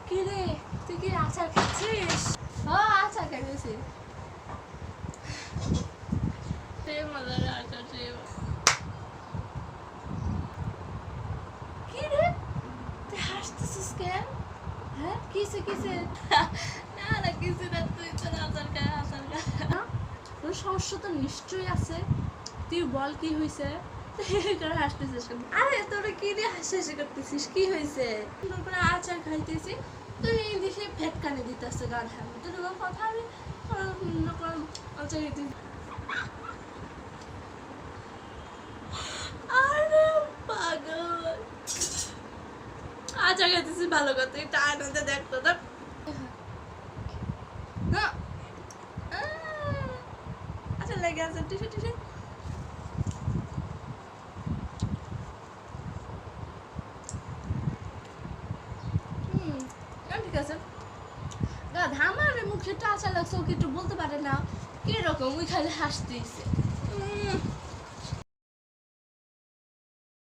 কি রে, তুই কি আচার খাচ্ছিস? আচার খাইতেছি। মজার আচার কি রে, তুই হাসতেছিস কেন? হ্যাঁ কিসে কিসে? না না কিছু না, তুই তো আচার খা আচার খা। তোর সমস্যা তো নিশ্চয়ই আছে, তুই বল কি হয়েছে? হাসতেছিস কেন? আরে তোরা কি রে হাসাহাসি করতেছিস, কি হয়েছে? সুন্দর করে আচার খাইতেছি, তুই দেখে ভেটকানি দিতেছে গান। হ্যাঁ তোর কথা আমি আচার খাইতেছি। আরে পাগল, আচার খাইতেছি ভালো কথা, এটা আনন্দ দেখতো তো না। আচ্ছা লেগে আছে টিসে টিসে। ঠিক আছে গাধা, আমার মুখে আচার লাগছে, ওকে একটু বলতে পারে না কিরকম? ওই খালি হাসতেছে।